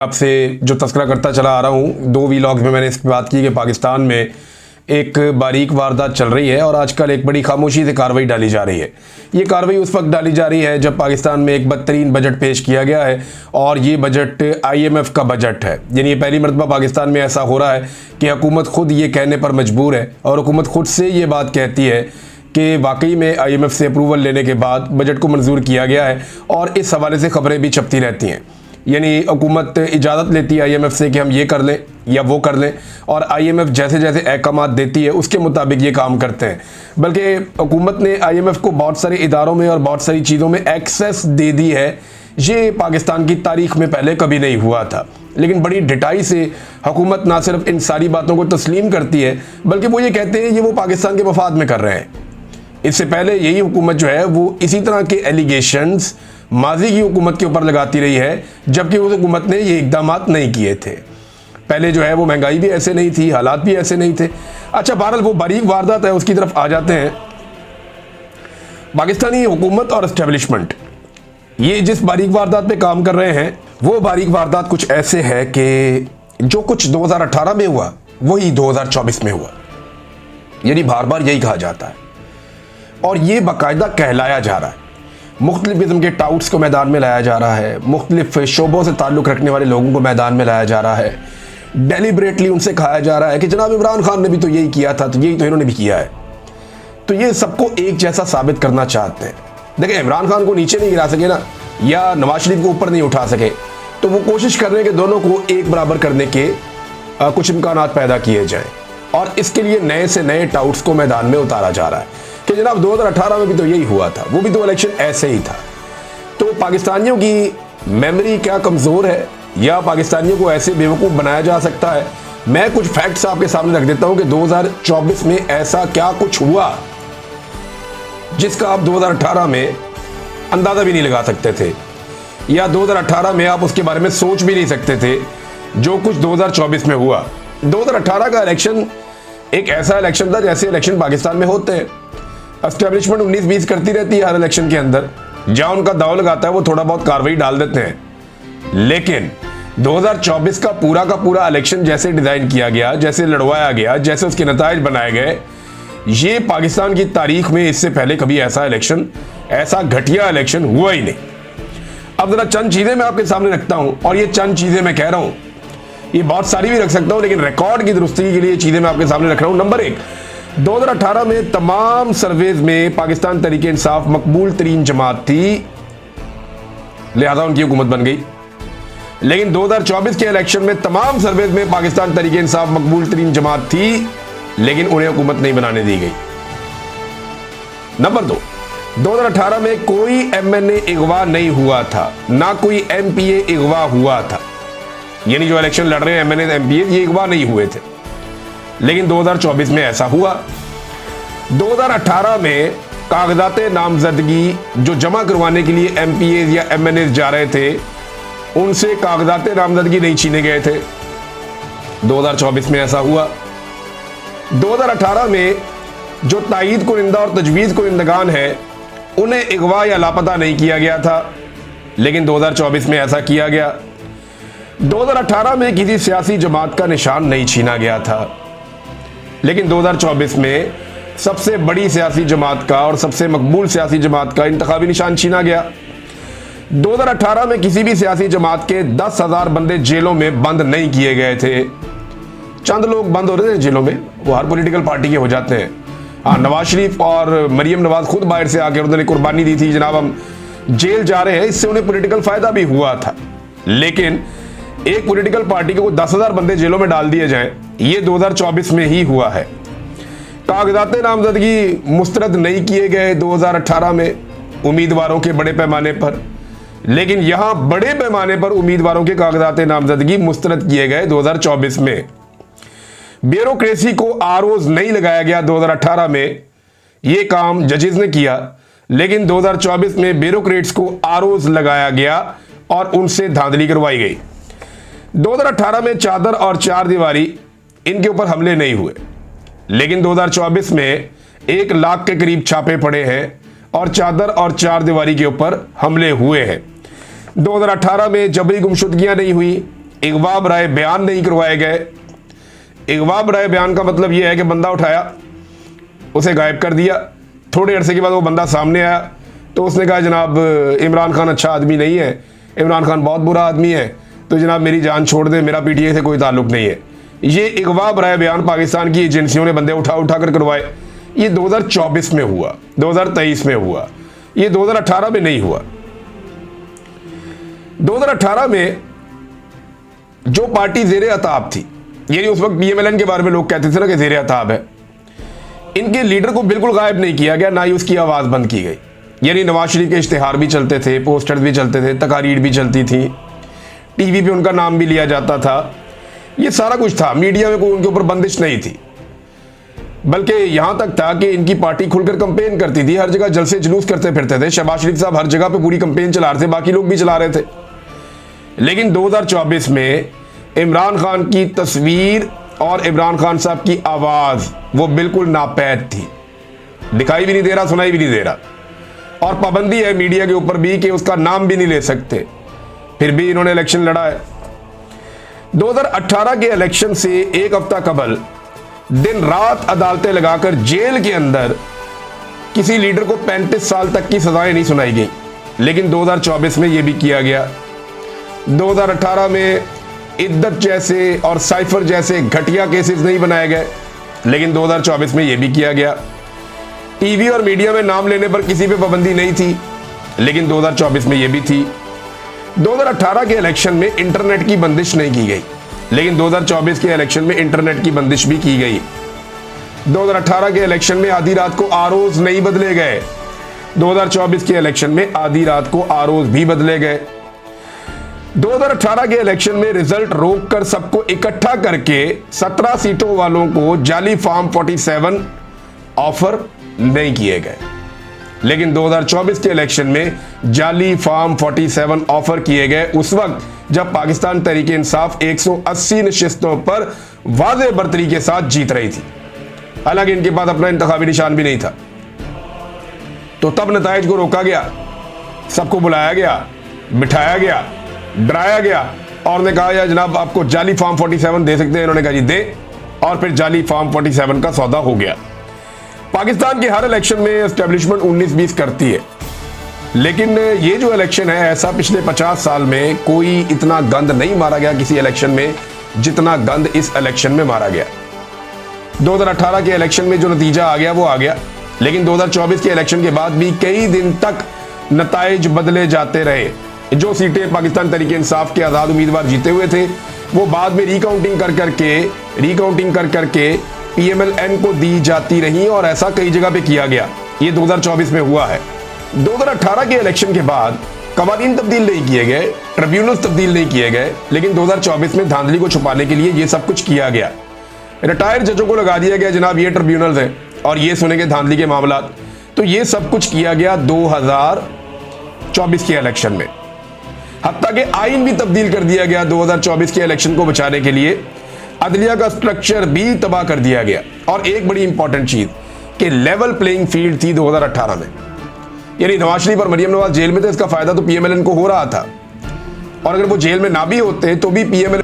आपसे जो तस्करा करता चला आ रहा हूँ, 2 वीलॉग्स में मैंने इस बात की कि पाकिस्तान में एक बारीक वारदात चल रही है और आजकल एक बड़ी खामोशी से कार्रवाई डाली जा रही है। ये कार्रवाई उस वक्त डाली जा रही है जब पाकिस्तान में एक बदतरीन बजट पेश किया गया है और ये बजट IMF का बजट है। यानी ये पहली मरतबा पाकिस्तान में ऐसा हो रहा है कि हुकूमत खुद ये कहने पर मजबूर है और हुकूमत खुद से ये बात कहती है कि वाकई में IMF से अप्रूवल लेने के बाद बजट को मंजूर किया गया है और इस हवाले से खबरें भी छपती रहती हैं। यानी हुकूमत इजाज़त लेती है IMF से कि हम ये कर लें या वो कर लें और IMF जैसे जैसे अहकामात देती है उसके मुताबिक ये काम करते हैं। बल्कि हुकूमत ने IMF को बहुत सारे इदारों में और बहुत सारी चीज़ों में एक्सेस दे दी है। ये पाकिस्तान की तारीख में पहले कभी नहीं हुआ था, लेकिन बड़ी ढिठाई से हुकूमत ना सिर्फ इन सारी बातों को तस्लीम करती है बल्कि वो ये कहते हैं ये वो पाकिस्तान के मफाद में कर रहे हैं। इससे पहले यही हुकूमत जो है वो इसी तरह के एलिगेशंस माजी की हुकूमत के ऊपर लगाती रही है, जबकि उस हुकूमत ने ये इकदाम नहीं किए थे। पहले जो है वो महंगाई भी ऐसे नहीं थी, हालात भी ऐसे नहीं थे। अच्छा, बहरहाल वो बारीक वारदात है, उसकी तरफ आ जाते हैं। पाकिस्तानी हुकूमत और एस्टेब्लिशमेंट ये जिस बारीक वारदात पे काम कर रहे हैं वो बारीक वारदात कुछ ऐसे है कि जो कुछ 2018 में हुआ वही 2024 में हुआ। यानी बार बार यही कहा जाता है और ये बाकायदा कहलाया जा रहा है। मुख्तलिफ किस्म के टाउट्स को मैदान में लाया जा रहा है, मुख्तलिफ शोबों से ताल्लुक़ रखने वाले लोगों को मैदान में लाया जा रहा है। डेलिबरेटली उनसे कहा जा रहा है कि जनाब इमरान खान ने भी तो यही किया था, तो यही तो इन्होंने भी किया है। तो ये सबको एक जैसा साबित करना चाहते हैं। देखिए, इमरान खान को नीचे नहीं गिरा सके ना, या नवाज शरीफ को ऊपर नहीं उठा सके, तो वो कोशिश कर रहे हैं कि दोनों को एक बराबर करने के कुछ इम्कानात पैदा किए जाएँ और इसके लिए नए से नए टाउट्स को मैदान में उतारा जा रहा है कि जनाब 2018 में भी तो यही हुआ था, वो भी तो इलेक्शन ऐसे ही था। तो पाकिस्तानियों की मेमोरी क्या कमज़ोर है या पाकिस्तानियों को ऐसे बेवकूफ़ बनाया जा सकता है? मैं कुछ फैक्ट्स आपके सामने रख देता हूं कि 2024 में ऐसा क्या कुछ हुआ जिसका आप 2018 में अंदाज़ा भी नहीं लगा सकते थे, या 2018 में आप उसके बारे में सोच भी नहीं सकते थे जो कुछ 2024 में हुआ। 2018 का इलेक्शन एक ऐसा इलेक्शन था जैसे इलेक्शन पाकिस्तान में होते हैं। एस्टेब्लिशमेंट 19-20 करती रहती है हर इलेक्शन के अंदर, जहां उनका दाव लगाता है वो थोड़ा बहुत कार्रवाई डाल देते हैं। लेकिन 2024 का पूरा इलेक्शन जैसे डिजाइन किया गया, जैसे लड़वाया गया, जैसे उसके नताइज बनाए गए, ये पाकिस्तान की तारीख में इससे पहले कभी ऐसा इलेक्शन, ऐसा घटिया इलेक्शन हुआ ही नहीं। अब जरा चंद चीजें मैं आपके सामने रखता हूं और ये चंद चीजें मैं कह रहा हूं, ये बहुत सारी भी रख सकता हूं, लेकिन रिकॉर्ड की दुरुस्ती के लिए चीजें मैं आपके सामने रख रहा हूं। नंबर 1, 2018 में तमाम सर्वेज में पाकिस्तान तहरीक इंसाफ मकबूल तरीन जमात थी, लिहाजा उनकी हुकूमत बन गई। लेकिन 2024 के इलेक्शन में तमाम सर्वेज में पाकिस्तान तहरीक इंसाफ मकबूल तरीन जमात थी, लेकिन उन्हें हुकूमत नहीं बनाने दी गई। नंबर 2, 2018 में कोई MNA अगवा नहीं हुआ था, ना कोई MPA अगवा हुआ था। यानी जो इलेक्शन लड़ रहे हैं MNA MPA ये अगवा नहीं हुए थे, लेकिन 2024 में ऐसा हुआ। 2018 में कागजात नामजदगी जो जमा करवाने के लिए MPA या MNA जा रहे थे, उनसे कागजात नामजदगी नहीं छीने गए थे। 2024 में ऐसा हुआ। 2018 में जो तायीद कुरिंदा और तजवीज़ कुरिंदगान है उन्हें अगवा या लापता नहीं किया गया था, लेकिन 2024 में ऐसा किया गया। 2018 में किसी सियासी जमात का निशान नहीं छीना गया था, लेकिन 2024 में सबसे बड़ी सियासी जमात का और सबसे मकबूल सियासी जमात का इंतखाबी निशान छीना गया। 2018 में किसी भी सियासी जमात के 10,000 बंदे जेलों में बंद नहीं किए गए थे। चंद लोग बंद हो रहे थे जेलों में, वो हर पॉलिटिकल पार्टी के हो जाते हैं। हाँ, नवाज शरीफ और मरियम नवाज खुद बाहर से आकर उन्होंने कुर्बानी दी थी, जनाब हम जेल जा रहे हैं, इससे उन्हें पॉलिटिकल फायदा भी हुआ था। लेकिन एक पॉलिटिकल पार्टी को 10,000 बंदे जेलों में डाल दिए जाएं, ये 2024 में ही हुआ है। कागजात नामजदगी मुस्तरद नहीं किए गए 2018 में उम्मीदवारों के बड़े पैमाने पर, लेकिन यहां बड़े पैमाने पर उम्मीदवारों के कागजात नामजदगी मुस्तरद किए गए 2024 में। ब्यूरोक्रेसी को आरोज नहीं लगाया गया 2018 में, यह काम जजेस ने किया, लेकिन 2024 में ब्यूरोक्रेट्स को आरोज लगाया गया और उनसे धांधली करवाई गई। 2018 में चादर और चार दीवारी इनके ऊपर हमले नहीं हुए, लेकिन 2024 में 1 लाख के करीब छापे पड़े हैं और चादर और चार दीवारी के ऊपर हमले हुए हैं। 2018 में जबरी गुमशुदगियां नहीं हुई, अगवा बराए बयान नहीं करवाए गए। अगवा बराए बयान का मतलब यह है कि बंदा उठाया, उसे गायब कर दिया, थोड़े अरसे के बाद वो बंदा सामने आया तो उसने कहा जनाब इमरान खान अच्छा आदमी नहीं है, इमरान खान बहुत बुरा आदमी है, तो जनाब मेरी जान छोड़ दे, मेरा पीटीआई से कोई ताल्लुक नहीं है। ये अगवा बराए बयान पाकिस्तान की एजेंसियों ने बंदे उठा उठा कर करवाए। ये 2024 में हुआ, 2023 में हुआ, ये 2018 में नहीं हुआ। 2018 में जो पार्टी ज़ेरे अताब थी, यानी उस वक्त पीएमएलएन के बारे में लोग कहते थे ना कि ज़ेरे अताब है, इनके लीडर को बिल्कुल गायब नहीं किया गया, ना ही उसकी आवाज़ बंद की गई। यानी नवाज शरीफ के इश्तिहार भी चलते थे, पोस्टर भी चलते थे, तकारीर भी चलती थी, टीवी पे उनका नाम भी लिया जाता था, ये सारा कुछ था। मीडिया में कोई उनके ऊपर बंदिश नहीं थी, बल्कि यहां तक था कि इनकी पार्टी खुलकर कंपेन करती थी, हर जगह जलसे जुलूस करते फिरते थे। शहबाज शरीफ साहब हर जगह पे पूरी कंपेन चला रहे थे, बाकी लोग भी चला रहे थे। लेकिन 2024 में इमरान खान की तस्वीर और इमरान खान साहब की आवाज़ वो बिल्कुल नापैद थी, दिखाई भी नहीं दे रहा, सुनाई भी नहीं दे रहा, और पाबंदी है मीडिया के ऊपर भी कि उसका नाम भी नहीं ले सकते, फिर भी इन्होंने इलेक्शन लड़ा है। 2018 के इलेक्शन से एक हफ्ता कबल दिन रात अदालतें लगाकर जेल के अंदर किसी लीडर को 35 साल तक की सजाएं नहीं सुनाई गई, लेकिन 2024 में यह भी किया गया। 2018 में इद्दत जैसे और साइफर जैसे घटिया केसेस नहीं बनाए गए, लेकिन 2024 में यह भी किया गया। टीवी और मीडिया में नाम लेने पर किसी पे पाबंदी नहीं थी, लेकिन 2024 में यह भी थी। 2018 के इलेक्शन में इंटरनेट की बंदिश नहीं की गई, लेकिन 2024 के इलेक्शन में इंटरनेट की बंदिश भी की गई। 2018 के इलेक्शन में आधी रात को आरओज नहीं बदले गए, 2024 के इलेक्शन में आधी रात को आरओज भी बदले गए। 2018 के इलेक्शन में रिजल्ट रोककर सबको इकट्ठा करके 17 सीटों वालों को जाली फॉर्म 47 ऑफर नहीं किए गए, लेकिन 2024 के इलेक्शन में जाली फॉर्म 47 ऑफर किए गए उस वक्त जब पाकिस्तान तहरीक इंसाफ 180 नशिस्तों पर वाज़ेह बर्तरी के साथ जीत रही थी। हालांकि इनके पास अपना इंतखाबी निशान भी नहीं था, तो तब नताइज को रोका गया, सबको बुलाया गया, बिठाया गया, डराया गया और ने कहा यार जनाब आपको जाली फॉर्म 47 दे सकते हैं। इन्होंने कहा जी दे, और फिर जाली फॉर्म 47 का सौदा हो गया। पाकिस्तान के हर इलेक्शन में एस्टेब्लिशमेंट 19-20 करती है, लेकिन ये जो इलेक्शन है ऐसा पिछले 50 साल में कोई इतना गंद नहीं मारा गया किसी इलेक्शन में जितना गंद इस इलेक्शन में मारा गया। 2018 के इलेक्शन में जो नतीजा आ गया वो आ गया, लेकिन 2024 के इलेक्शन के बाद भी कई दिन तक नताइज बदले जाते रहे। जो सीटें पाकिस्तान तहरीक इंसाफ के आज़ाद उम्मीदवार जीते हुए थे वो बाद में रिकाउंटिंग कर करके पीएमएलएन को दी जाती रही, और ऐसा कई जगह पे किया गया। ये 2024 में हुआ है। 2018 के इलेक्शन के बाद कवानीन तब्दील नहीं किए गए, ट्रिब्यूनल तब्दील नहीं किए गए, लेकिन 2024 में धांधली को छुपाने के लिए ये सब कुछ किया गया। रिटायर्ड जजों को लगा दिया गया जनाब ये ट्रिब्यूनल्स हैं और ये सुनेंगे धांधली के मामला। तो ये सब कुछ किया गया 2024 के इलेक्शन में। हत्ता के आइन भी तब्दील कर दिया गया 2024 के इलेक्शन को बचाने के लिए। अदलिया का स्ट्रक्चर भी तबाह कर दिया गया। और एक बड़ी इंपॉर्टेंट चीज कि लेवल प्लेइंग फील्ड थी 2018 में, यानी नवाज शरीफ और मरियम नवाज जेल में थे, इसका फायदा तो पीएमएलएन को हो रहा था, और अगर वो जेल में ना भी होते तो भी पीएमएलएन